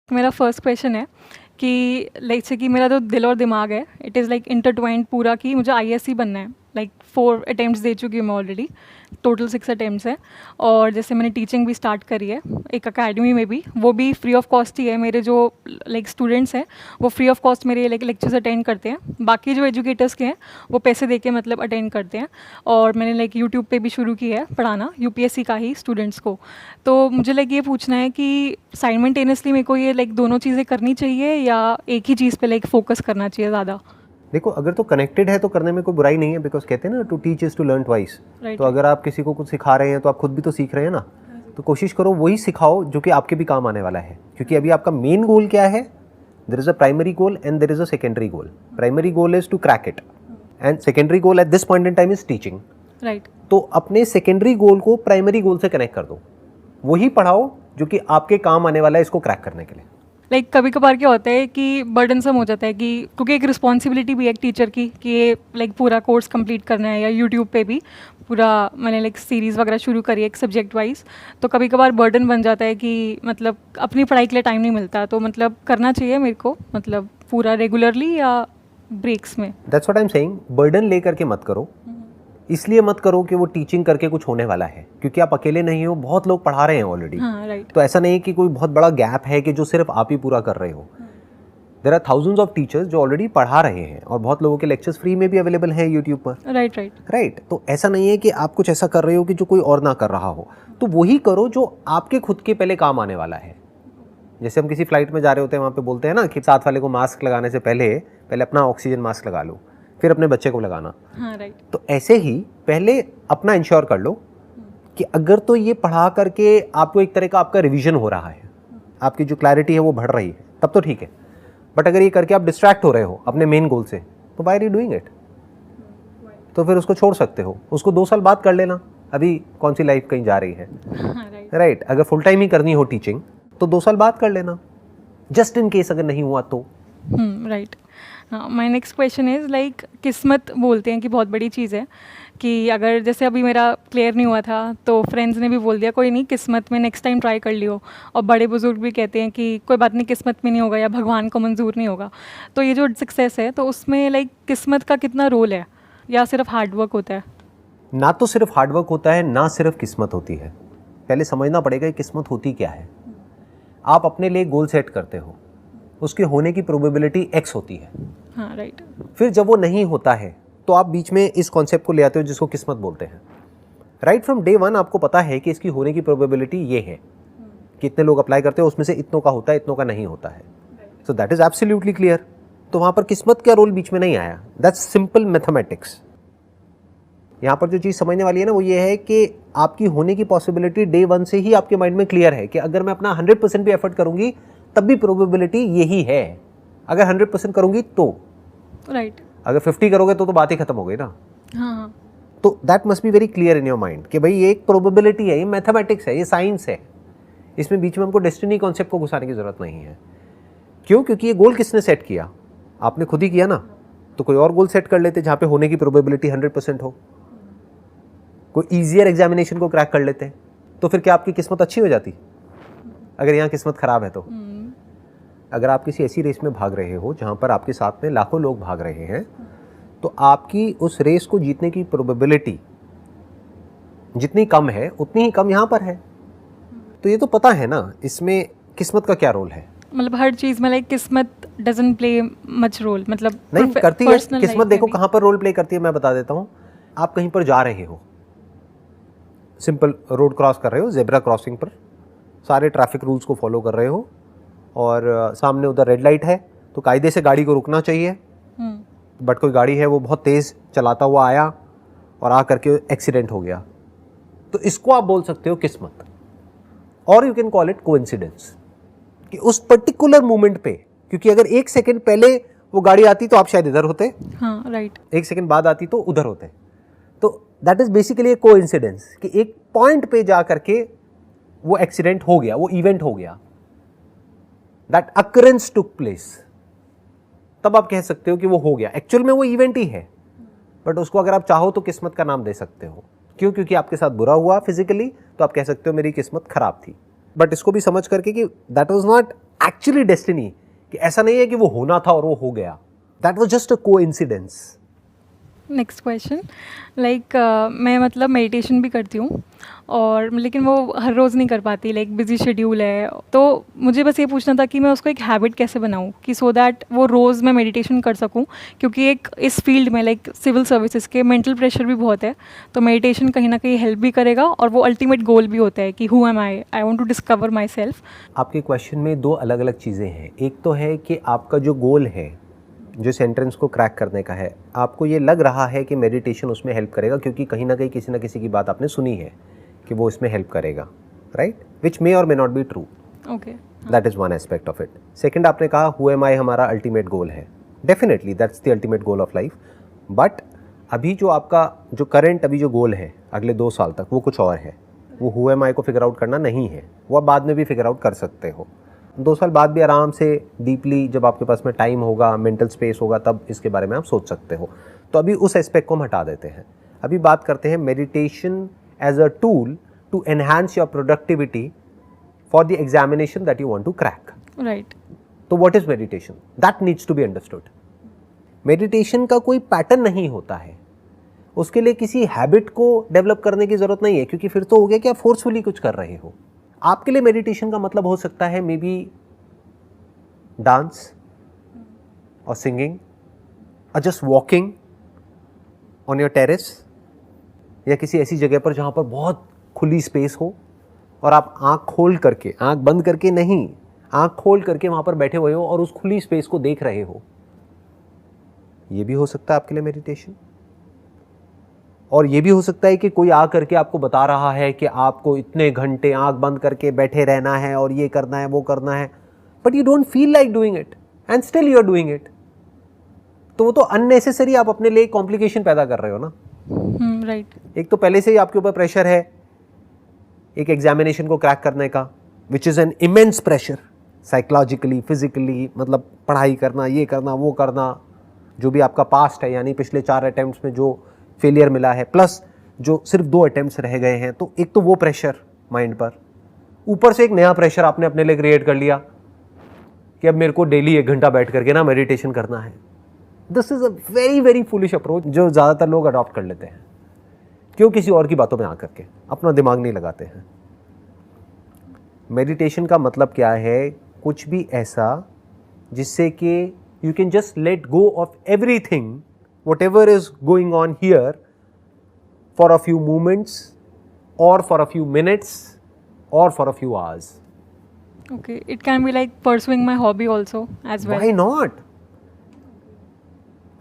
मेरा first question है कि लाइक से कि मेरा जो दिल और दिमाग है इट इज़ लाइक इंटरट्वाइंड पूरा कि मुझे आईएससी बनना है। लाइक 4 अटेम्प्ट्स दे चुकी हूँ मैं ऑलरेडी, टोटल 6 अटेम्प्ट्स है। और जैसे मैंने टीचिंग भी स्टार्ट करी है एक अकेडमी में भी, वो भी फ्री ऑफ कॉस्ट ही है। मेरे जो लाइक स्टूडेंट्स हैं वो फ्री ऑफ कॉस्ट मेरे लाइक लेक्चर्स अटेंड करते हैं। बाकी जो एजुकेटर्स के हैं वो पैसे दे के मतलब अटेंड करते हैं। और मैंने लाइक यूट्यूब पे भी शुरू की है पढ़ाना यूपीएससी का ही स्टूडेंट्स को। तो मुझे लाइक ये पूछना है कि साइमल्टेनियसली मेरे को ये लाइक दोनों चीज़ें करनी चाहिए या एक ही चीज़ पे लाइक फोकस करना चाहिए ज़्यादा? देखो, अगर तो कनेक्टेड है तो करने में कोई बुराई नहीं है, बिकॉज कहते हैं ना to teach is to learn twice. तो अगर आप किसी को कुछ सिखा रहे हैं तो आप खुद भी तो सीख रहे हैं ना, तो कोशिश करो वही सिखाओ जो कि आपके भी काम आने वाला है। क्योंकि अभी आपका मेन गोल क्या है? There is a primary goal and there is a secondary goal. Primary goal is to crack it and secondary goal at this point in time is teaching. Right. तो अपने सेकेंडरी गोल को primary goal से connect कर दो, वही पढ़ाओ जो कि आपके काम आने वाला है इसको क्रैक करने के लिए। लाइक कभी कभार क्या होता है कि बर्डनसम हो जाता है कि क्योंकि एक रिस्पॉन्सिबिलिटी भी है एक टीचर की कि ये लाइक पूरा कोर्स कंप्लीट करना है, या यूट्यूब पे भी पूरा मैंने लाइक सीरीज़ वगैरह शुरू करी है एक सब्जेक्ट वाइज। तो कभी कभार बर्डन बन जाता है कि मतलब अपनी पढ़ाई के लिए टाइम नहीं मिलता। तो मतलब करना चाहिए मेरे को मतलब पूरा रेगुलरली या ब्रेक्स में? That's what I am saying, burden लेकर के मत करो। इसलिए मत करो कि वो टीचिंग करके कुछ होने वाला है, क्योंकि आप अकेले नहीं हो, बहुत लोग पढ़ा रहे हैं ऑलरेडी। हाँ, राइट। तो ऐसा नहीं है कि कोई बहुत बड़ा गैप है कि जो सिर्फ आप ही पूरा कर रहे हो। There are thousands of teachers जो ऑलरेडी पढ़ा रहे हैं, और बहुत लोगों के लेक्चर्स फ्री में भी अवेलेबल हैं यूट्यूब पर। राइट। तो ऐसा नहीं है कि आप कुछ ऐसा कर रहे हो कि जो कोई और ना कर रहा हो। तो वही करो जो आपके खुद के पहले काम आने वाला है। जैसे हम किसी फ्लाइट में जा रहे होते हैं, वहाँ पे बोलते हैं ना कि साथ वाले को मास्क लगाने से पहले अपना ऑक्सीजन मास्क लगा लो, फिर अपने बच्चे को लगाना। हाँ, राइट। तो ऐसे ही पहले अपना इंश्योर कर लो कि अगर तो ये पढ़ा करके आपको एक तरह का आपका रिवीजन हो रहा है, आपकी जो क्लैरिटी है वो बढ़ रही है, तब तो ठीक है। बट अगर ये करके आप डिस्ट्रैक्ट हो रहे हो अपने मेन गोल से, तो why are you doing it? तो फिर उसको छोड़ सकते हो, उसको 2 साल बाद कर लेना। अभी कौन सी लाइफ कहीं जा रही है? राइट। अगर फुल टाइम ही करनी हो टीचिंग तो 2 साल बाद कर लेना, जस्ट इन केस अगर नहीं हुआ तो। राइट। हाँ, my next question is like किस्मत बोलते हैं कि बहुत बड़ी चीज़ है कि अगर जैसे अभी मेरा क्लियर नहीं हुआ था तो फ्रेंड्स ने भी बोल दिया कोई नहीं, किस्मत में नेक्स्ट टाइम ट्राई कर लियो। और बड़े बुजुर्ग भी कहते हैं कि कोई बात नहीं, किस्मत में नहीं होगा या भगवान को मंजूर नहीं होगा। तो ये जो सक्सेस है तो उसमें लाइक किस्मत का कितना रोल है, या सिर्फ हार्डवर्क होता है? ना तो सिर्फ हार्डवर्क होता है, ना सिर्फ किस्मत होती है। पहले समझना पड़ेगा कि किस्मत होती क्या है। आप अपने लिए गोल सेट करते हो, उसके होने की प्रोबेबिलिटी x होती है। हाँ, राइट। फिर जब वो नहीं होता है तो आप बीच में इस कॉन्सेप्ट को ले आते हो जिसको किस्मत बोलते हैं। राइट फ्रॉम डे 1 आपको पता है कि इसकी होने की प्रोबेबिलिटी ये है कि इतने लोग अप्लाई करते हैं, उसमें से इतनों का होता है, इतनों का नहीं होता है। So that is absolutely clear. तो वहाँ पर किस्मत का रोल बीच में नहीं आया। That's simple mathematics. यहाँ पर जो चीज़ समझने वाली है ना वो ये है कि आपकी होने की पॉसिबिलिटी डे 1 से ही आपके माइंड में क्लियर है कि अगर मैं अपना 100% भी एफर्ट करूंगी तब भी प्रोबेबिलिटी यही है। अगर 100% करूंगी तो राइट। अगर 50 करोगे तो बात ही खत्म हो गई ना। हाँ। तो that must be very clear in your mind कि भाई ये एक प्रोबेबिलिटी है, ये मैथमेटिक्स है, ये साइंस है। इसमें बीच में हमको डेस्टिनी कॉन्सेप्ट को घुसाने की जरूरत नहीं है। क्यों? क्योंकि ये गोल किसने सेट किया? आपने खुद ही किया ना। तो कोई और गोल सेट कर लेते जहाँ पे होने की प्रोबेबिलिटी 100% हो। कोई ईजियर एग्जामिनेशन को क्रैक कर लेते, तो फिर क्या आपकी किस्मत अच्छी हो जाती? अगर यहाँ किस्मत खराब है तो। अगर आप किसी ऐसी रेस में भाग रहे हो जहाँ पर आपके साथ में लाखों लोग भाग रहे हैं, तो आपकी उस रेस को जीतने की प्रोबेबिलिटी जितनी कम है उतनी ही कम यहाँ पर है। तो ये तो पता है ना, इसमें किस्मत का क्या रोल है? मतलब हर चीज़ में लाइक किस्मत डजंट प्ले मच रोल, मतलब नहीं करती है किस्मत। देखो कहाँ पर रोल प्ले करती है, मैं बता देता हूँ। आप कहीं पर जा रहे हो, सिंपल रोड क्रॉस कर रहे हो, जेब्रा क्रॉसिंग पर सारे ट्रैफिक रूल्स को फॉलो कर रहे हो, और सामने उधर रेड लाइट है तो कायदे से गाड़ी को रुकना चाहिए। बट कोई गाड़ी है वो बहुत तेज़ चलाता हुआ आया और आ करके एक्सीडेंट हो गया, तो इसको आप बोल सकते हो किस्मत। और you can call it coincidence कि उस पर्टिकुलर मोमेंट पे, क्योंकि अगर 1 सेकेंड पहले वो गाड़ी आती तो आप शायद इधर होते। हाँ, राइट। 1 सेकेंड बाद आती तो उधर होते। तो that is basically A coincidence कि एक पॉइंट पे जा करके वो एक्सीडेंट हो गया, वो इवेंट हो गया, दैट अकरेंस टुक प्लेस। तब आप कह सकते हो कि वो हो गया। एक्चुअल में वो इवेंट ही है, बट उसको अगर आप चाहो तो किस्मत का नाम दे सकते हो। क्यों? क्योंकि आपके साथ बुरा हुआ फिजिकली, तो आप कह सकते हो मेरी किस्मत खराब थी। बट इसको भी समझ करके कि that was not actually destiny, कि ऐसा नहीं है कि वो होना था और वो हो गया, that was just a coincidence. Next question, like मैं मतलब मेडिटेशन भी करती हूँ और लेकिन वो हर रोज़ नहीं कर पाती, लाइक बिजी शेड्यूल है। तो मुझे बस ये पूछना था कि मैं उसको एक हैबिट कैसे बनाऊँ कि सो दैट वो रोज़ मैं मेडिटेशन कर सकूँ, क्योंकि एक इस फील्ड में लाइक सिविल सर्विसेज के मेंटल प्रेशर भी बहुत है, तो मेडिटेशन कहीं ना कहीं हेल्प भी करेगा और वो अल्टीमेट गोल भी होता है कि who am I want to discover myself. आपके क्वेश्चन में दो अलग अलग चीज़ें हैं। एक तो है कि आपका जो गोल है, जो सेंटेंस को क्रैक करने का है, आपको ये लग रहा है कि मेडिटेशन उसमें हेल्प करेगा, क्योंकि कहीं ना कहीं किसी ना किसी की बात आपने सुनी है कि वो इसमें हेल्प करेगा, राइट, विच मे और may not be true. Okay, that is one aspect of it. Second, आपने कहा हु एम आई हमारा अल्टीमेट गोल है। Definitely that's the ultimate goal of life, but अभी जो आपका जो करंट अभी जो गोल है अगले 2 साल तक, वो कुछ और है। वो हु एम आई को फिगर आउट करना नहीं है, वो आप बाद में भी फिगर आउट कर सकते हो। 2 साल बाद भी आराम से डीपली, जब आपके पास में टाइम होगा, मेंटल स्पेस होगा, तब इसके बारे में आप सोच सकते हो। तो अभी उस एस्पेक्ट को हम हटा देते हैं। अभी बात करते हैं meditation as a tool to enhance your productivity for the examination that you want to crack. Right. तो what is meditation? That needs to be understood. Meditation का कोई पैटर्न नहीं होता है, उसके लिए किसी हैबिट को डेवलप करने की जरूरत नहीं है, क्योंकि फिर तो हो गया कि आप फोर्सफुली कुछ कर रहे हो। आपके लिए मेडिटेशन का मतलब हो सकता है मे बी डांस और सिंगिंग और just walking on your terrace, या किसी ऐसी जगह पर जहां पर बहुत खुली स्पेस हो और आप आंख खोल करके, आंख बंद करके नहीं, आंख खोल करके वहां पर बैठे हुए हो और उस खुली स्पेस को देख रहे हो। ये भी हो सकता है आपके लिए मेडिटेशन। और ये भी हो सकता है कि कोई आ करके आपको बता रहा है कि आपको इतने घंटे आंख बंद करके बैठे रहना है और ये करना है, वो करना है, but you don't feel like doing it and still you are doing it. तो वो तो अननेसेसरी आप अपने लिए कॉम्प्लिकेशन पैदा कर रहे हो ना। राइट। एक तो पहले से ही आपके ऊपर प्रेशर है एक एग्जामिनेशन को क्रैक करने का, which is an immense pressure, psychologically, physically, मतलब पढ़ाई करना, ये करना, वो करना, जो भी आपका पास्ट है, यानी पिछले 4 अटेम्प्ट्स में जो फेलियर मिला है, प्लस जो सिर्फ 2 अटेम्प्ट्स रह गए हैं, तो एक तो वो प्रेशर माइंड पर, ऊपर से एक नया प्रेशर आपने अपने लिए क्रिएट कर लिया कि अब मेरे को डेली 1 घंटा बैठ करके ना मेडिटेशन करना है। This is a very very foolish approach जो ज़्यादातर लोग अडॉप्ट कर लेते हैं। क्यों? किसी और की बातों में आकर के अपना दिमाग नहीं लगाते हैं। मेडिटेशन का मतलब क्या है? कुछ भी ऐसा जिससे कि you can just let go of everything, whatever is going on here, for a few moments or for a few minutes or for a few hours. Okay, it can be like pursuing my hobby also as well. Why not?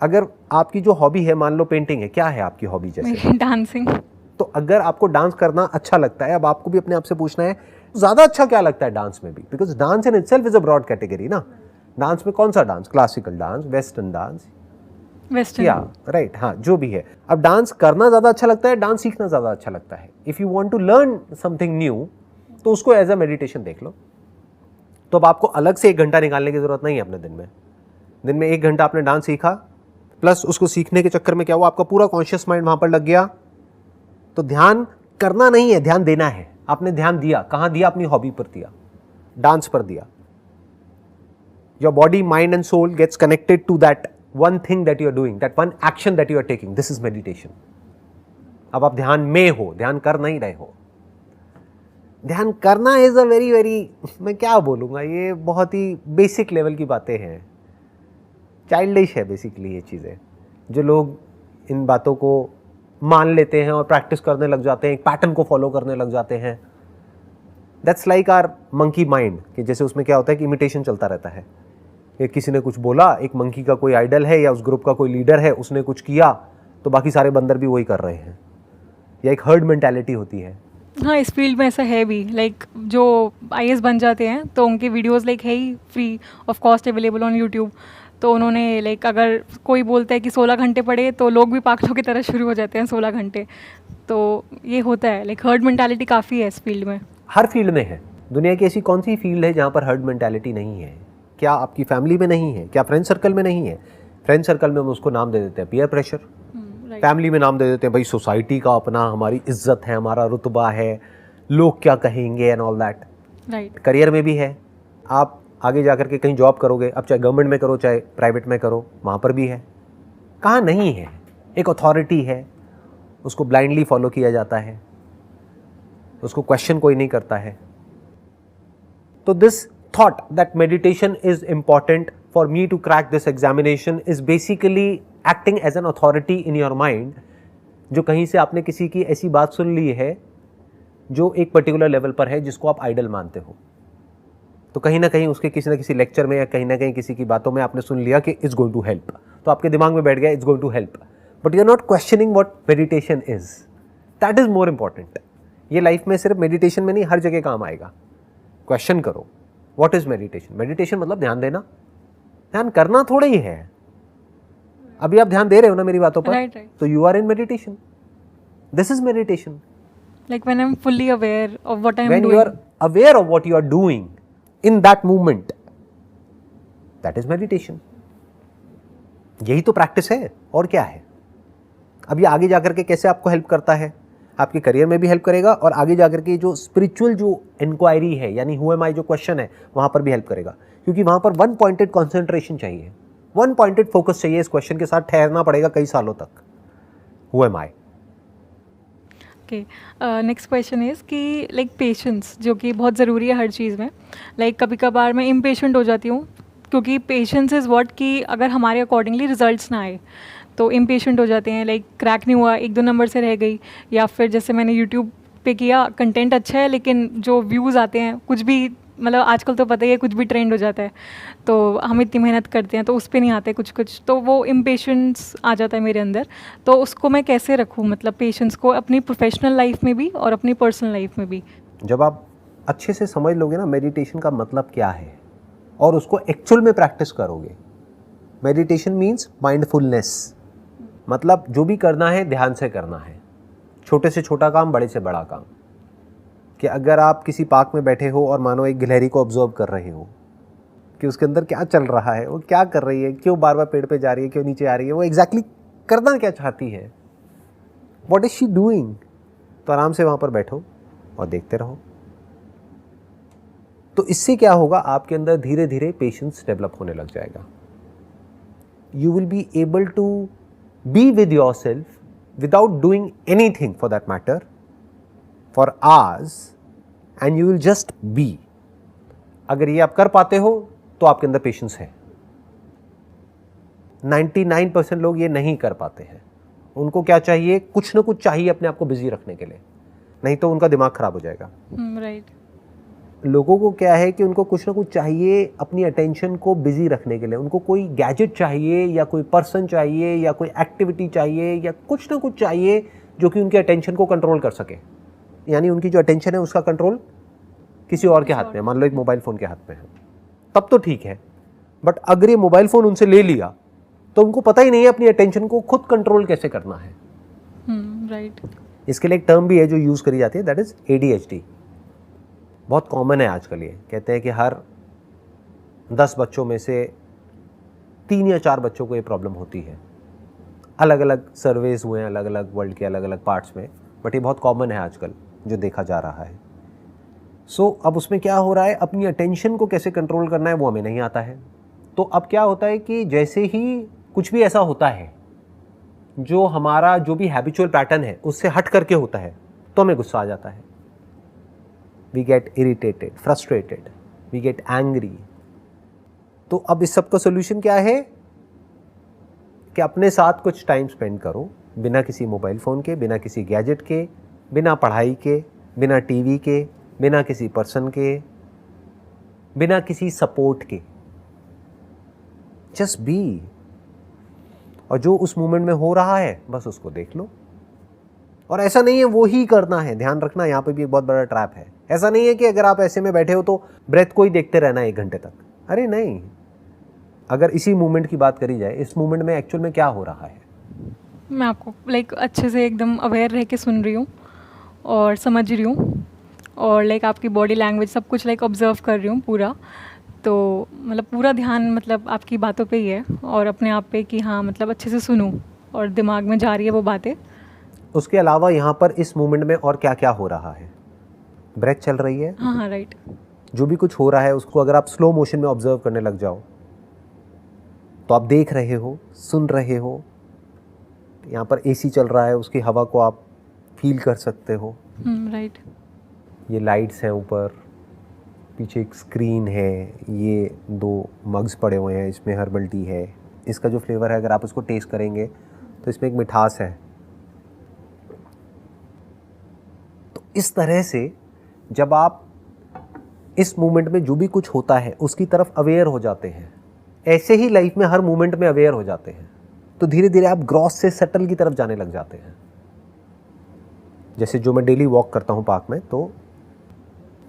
अगर आपकी जो hobby है, मान लो painting है, क्या है आपकी hobby? जैसे डांसिंग। तो अगर आपको डांस करना अच्छा लगता है, अब आपको भी अपने आप से पूछना है ज्यादा अच्छा क्या लगता है डांस में भी, because dance in itself is a broad category ना। डांस में कौन सा dance? Classical dance, western dance, western, या राइट, हाँ, जो भी है। अब डांस करना ज़्यादा अच्छा लगता है, डांस सीखना ज़्यादा अच्छा लगता है। If you want to learn something new, तो उसको एज अ मेडिटेशन देख लो। तो अब आपको अलग से 1 घंटा निकालने की ज़रूरत नहीं है अपने दिन में। दिन में 1 घंटा आपने डांस सीखा, प्लस उसको सीखने के चक्कर में क्या हुआ, आपका पूरा कॉन्शियस माइंड वहाँ पर लग गया। तो ध्यान करना नहीं है, ध्यान देना है। आपने ध्यान दिया, कहाँ दिया? अपनी हॉबी पर दिया, डांस पर दिया। Your body, mind and soul gets connected to that one thing that you are doing, that one action that you are taking. This is meditation. अब आप ध्यान में हो, ध्यान कर नहीं रहे हो। ध्यान करना इज अ वेरी वेरी, मैं क्या बोलूँगा, ये बहुत ही बेसिक लेवल की बातें हैं, चाइल्डिश है बेसिकली ये चीज़ें। जो लोग इन बातों को मान लेते हैं और प्रैक्टिस करने लग जाते हैं, एक पैटर्न को फॉलो करने लग जाते हैं, that's like our monkey mind, कि जैसे उसमें क्या होता है कि इमिटेशन चलता रहता है। कि किसी ने कुछ बोला, एक मंकी का कोई आइडल है या उस ग्रुप का कोई लीडर है, उसने कुछ किया तो बाकी सारे बंदर भी वही कर रहे हैं, या एक हर्ड मेंटालिटी होती है। हाँ, इस फील्ड में ऐसा है भी, लाइक जो IAS बन जाते हैं तो उनके वीडियोस लाइक है ही free of cost available on YouTube. तो उन्होंने लाइक अगर कोई बोलता है कि 16 घंटे पढ़े, तो लोग भी पागलों की तरह शुरू हो जाते हैं 16 घंटे। तो ये होता है, लाइक हर्ड मेंटालिटी काफ़ी है इस फील्ड में। हर फील्ड में है। दुनिया की ऐसी कौन सी फील्ड है जहाँ पर हर्ड मेंटालिटी नहीं है? क्या आपकी फैमिली में नहीं है? क्या फ्रेंड सर्कल में नहीं है? फ्रेंड सर्कल में हम उसको नाम दे देते हैं पीयर प्रेशर, फैमिली में नाम दे देते हैं भाई सोसाइटी का अपना, हमारी इज्जत है, हमारा रुतबा है, लोग क्या कहेंगे and all that. Right. Career में भी है। आप आगे जा कर के कहीं जॉब करोगे, अब चाहे गवर्नमेंट में करो चाहे प्राइवेट में करो, वहाँ पर भी है। कहाँ नहीं है? एक अथॉरिटी है, उसको ब्लाइंडली फॉलो किया जाता है, उसको क्वेश्चन कोई नहीं करता है। तो this thought that meditation is important for me to crack this examination is basically acting as an authority in your mind, जो कहीं से आपने किसी की ऐसी बात सुन ली है जो एक पर्टिकुलर लेवल पर है, जिसको आप आइडल मानते हो। तो कहीं ना कहीं उसके किसी ना किसी लेक्चर में या कहीं ना कहीं किसी की बातों में आपने सुन लिया कि इट्स गोइंग टू हेल्प, तो आपके दिमाग में बैठ गया it's going to help, but you are not questioning what meditation is. That is more important. ये लाइफ में सिर्फ मेडिटेशन में नहीं, हर जगह काम आएगा। क्वेश्चन करो व्हाट इज मेडिटेशन। मेडिटेशन मतलब ध्यान देना, ध्यान करना थोड़ा ही है। अभी आप ध्यान दे रहे हो ना मेरी बातों पर, Right. तो you are in meditation. This is meditation. Like when I'm fully aware of what I'm When doing. you are aware of what you are doing in that moment, that is meditation. यही तो practice है, और क्या है। अब ये आगे जाकर के कैसे आपको हेल्प करता है, आपके करियर में भी हेल्प करेगा, और आगे जाकर के जो स्पिरिचुअल जो इंक्वायरी है, यानी हु एम आई जो क्वेश्चन है, वहाँ पर भी हेल्प करेगा। क्योंकि वहाँ पर वन पॉइंटेड कॉन्सेंट्रेशन चाहिए, वन पॉइंटेड फोकस चाहिए। इस क्वेश्चन के साथ ठहरना पड़ेगा कई सालों तक। Who am I. Okay, next question is कि लाइक पेशेंस, जो कि बहुत ज़रूरी है हर चीज़ में। लाइक कभी कभार मैं इम्पेशेंट हो जाती हूँ, क्योंकि पेशेंस इज़ व्हाट कि अगर हमारे अकॉर्डिंगली रिजल्ट्स ना आए तो इम्पेशेंट हो जाते हैं। लाइक क्रैक नहीं हुआ, 1-2 नंबर से रह गई, या फिर जैसे मैंने यूट्यूब पे किया, कंटेंट अच्छा है लेकिन जो व्यूज़ आते हैं कुछ भी, मतलब आजकल तो पता ही है कुछ भी ट्रेंड हो जाता है, तो हम इतनी मेहनत करते हैं तो उस पर नहीं आते कुछ, तो वो इम्पेशेंस आ जाता है मेरे अंदर। तो उसको मैं कैसे रखूँ, मतलब पेशेंस को अपनी प्रोफेशनल लाइफ में भी और अपनी पर्सनल लाइफ में भी। जब आप अच्छे से समझ लोगे ना मेडिटेशन का मतलब क्या है, और उसको एक्चुअल में प्रैक्टिस करोगे। मेडिटेशन मीन्स माइंडफुलनेस, मतलब जो भी करना है ध्यान से करना है। छोटे से छोटा काम, बड़े से बड़ा काम। कि अगर आप किसी पार्क में बैठे हो और मानो एक गिलहरी को ऑब्जर्व कर रहे हो कि उसके अंदर क्या चल रहा है, वो क्या कर रही है, क्यों बार बार पेड़ पे जा रही है, क्यों नीचे आ रही है, वो एग्जैक्टली करना क्या चाहती है, व्हाट इज शी डूइंग। तो आराम से वहाँ पर बैठो और देखते रहो। तो इससे क्या होगा, आपके अंदर धीरे धीरे पेशेंस डेवलप होने लग जाएगा। You will be able to be with yourself without doing anything for that matter for hours, and you will just be. अगर ये आप कर पाते हो तो आपके अंदर पेशेंस है। 99% लोग ये नहीं कर पाते हैं। उनको क्या चाहिए, कुछ ना कुछ चाहिए अपने आप को बिजी रखने के लिए, नहीं तो उनका दिमाग खराब हो जाएगा। राइट। लोगों को क्या है कि उनको कुछ ना कुछ चाहिए अपनी अटेंशन को बिजी रखने के लिए। उनको कोई गैजेट चाहिए, या कोई पर्सन चाहिए, या कोई एक्टिविटी चाहिए, या कुछ ना कुछ चाहिए जो कि उनके अटेंशन को कंट्रोल कर सके। यानी उनकी जो अटेंशन है उसका कंट्रोल किसी और के हाथ में है। मान लो एक मोबाइल फ़ोन के हाथ में है, तब तो ठीक है। बट अगर ये मोबाइल फ़ोन उनसे ले लिया तो उनको पता ही नहीं है अपनी अटेंशन को खुद कंट्रोल कैसे करना है। राइट। इसके लिए एक टर्म भी है जो यूज़ करी जाती है, दैट इज़ ADHD। बहुत कॉमन है आजकल। ये कहते हैं कि हर 10 बच्चों में से 3 या 4 बच्चों को ये प्रॉब्लम होती है। अलग अलग सर्वेज हुए हैं अलग अलग वर्ल्ड के अलग अलग पार्ट्स में, बट ये बहुत कॉमन है आजकल जो देखा जा रहा है। सो अब उसमें क्या हो रहा है, अपनी अटेंशन को कैसे कंट्रोल करना है वो हमें नहीं आता है। तो अब क्या होता है कि जैसे ही कुछ भी ऐसा होता है जो हमारा जो भी हैबिचुअल पैटर्न है उससे हट करके होता है, तो हमें गुस्सा आ जाता है। We get irritated, frustrated, we get angry. तो अब इस सब का सोल्यूशन क्या है कि अपने साथ कुछ टाइम स्पेंड करो, बिना किसी मोबाइल फ़ोन के, बिना किसी गैजेट के, बिना पढ़ाई के, बिना टीवी के, बिना किसी पर्सन के, बिना किसी सपोर्ट के। Just be. और जो उस मोमेंट में हो रहा है बस उसको देख लो। और ऐसा नहीं है वो ही करना है, ध्यान रखना, यहाँ पे भी एक बहुत बड़ा ट्रैप है। ऐसा नहीं है कि अगर आप ऐसे में बैठे हो तो ब्रेथ को ही देखते रहना है 1 घंटे तक। अरे नहीं, अगर इसी मोमेंट की बात करी जाए, इस मोमेंट में एक्चुअल में क्या हो रहा है। मैं आपको लाइक अच्छे से एकदम अवेयर रह के सुन रही हूँ और समझ रही हूँ, और लाइक आपकी बॉडी लैंग्वेज सब कुछ लाइक ऑब्जर्व कर रही हूँ पूरा। तो मतलब पूरा ध्यान मतलब आपकी बातों पे ही है, और अपने आप पे कि हाँ मतलब अच्छे से सुनूँ, और दिमाग में जा रही है वो बातें। उसके अलावा यहाँ पर इस मोमेंट में और क्या क्या हो रहा है। ब्रेथ चल रही है, हाँ हाँ राइट। जो भी कुछ हो रहा है उसको अगर आप स्लो मोशन में ऑब्जर्व करने लग जाओ तो आप देख रहे हो, सुन रहे हो, यहाँ पर एसी चल रहा है, उसकी हवा को आप फील कर सकते हो। राइट। ये लाइट्स हैं ऊपर, पीछे एक स्क्रीन है, ये 2 मग्स पड़े हुए हैं, इसमें हर्बल टी है। इसका जो फ्लेवर है अगर आप उसको टेस्ट करेंगे तो इसमें एक मिठास है। तो इस तरह से जब आप इस मोमेंट में जो भी कुछ होता है उसकी तरफ अवेयर हो जाते हैं, ऐसे ही लाइफ में हर मोमेंट में अवेयर हो जाते हैं, तो धीरे धीरे आप ग्रॉस से सटल की तरफ जाने लग जाते हैं। जैसे जो मैं डेली वॉक करता हूँ पार्क में, तो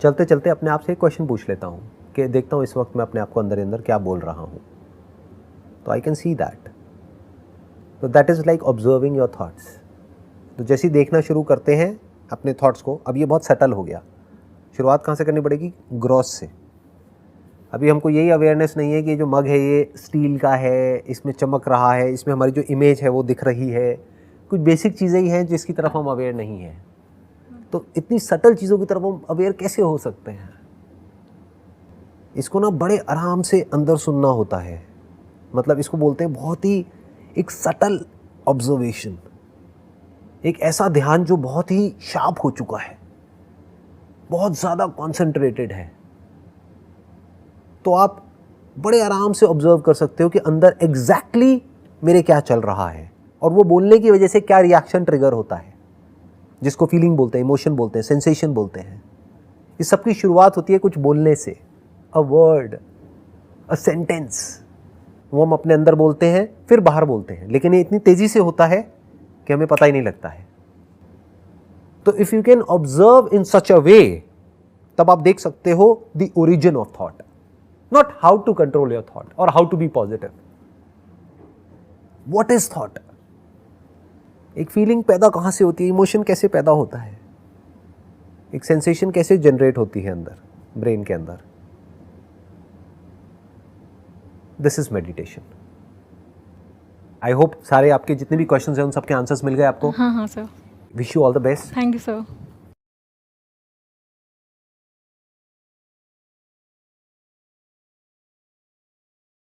चलते चलते अपने आप से एक क्वेश्चन पूछ लेता हूँ कि देखता हूँ इस वक्त मैं अपने आप को अंदर अंदर क्या बोल रहा हूँ, तो आई कैन सी दैट। तो that is like observing your thoughts. तो जैसे ही देखना शुरू करते हैं अपने थॉट्स को, अब ये बहुत सटल हो गया, शुरुआत कहाँ से करनी पड़ेगी? ग्रॉस से। अभी हमको यही अवेयरनेस नहीं है कि जो मग है ये स्टील का है, इसमें चमक रहा है, इसमें हमारी जो इमेज है वो दिख रही है। कुछ बेसिक चीज़ें ही हैं जिसकी तरफ हम अवेयर नहीं हैं। तो इतनी सटल चीज़ों की तरफ हम अवेयर कैसे हो सकते हैं? इसको ना बड़े आराम से अंदर सुनना होता है। मतलब इसको बोलते हैं बहुत ही एक सटल ऑब्जर्वेशन, एक ऐसा ध्यान जो बहुत ही शार्प हो चुका है, बहुत ज़्यादा कॉन्सेंट्रेटेड है। तो आप बड़े आराम से ऑब्जर्व कर सकते हो कि अंदर एग्जैक्टली मेरे क्या चल रहा है और वो बोलने की वजह से क्या रिएक्शन ट्रिगर होता है, जिसको फीलिंग बोलते हैं, इमोशन बोलते हैं, सेंसेशन बोलते हैं। इस सब की शुरुआत होती है कुछ बोलने से, अ वर्ड, अ सेंटेंस। वो हम अपने अंदर बोलते हैं फिर बाहर बोलते हैं, लेकिन ये इतनी तेज़ी से होता है कि हमें पता ही नहीं लगता है। तो if you can observe in such a way, तब आप देख सकते हो the origin of thought, not how to control your thought और how to be positive. What is thought? एक फीलिंग पैदा कहां से होती है, इमोशन कैसे पैदा होता है, एक सेंसेशन कैसे जनरेट होती है अंदर ब्रेन के अंदर। This is meditation. I hope सारे आपके जितने भी क्वेश्चंस हैं उन सबके आंसर्स मिल गए आपको। हाँ हाँ sir. Wish you all the best. Thank you sir.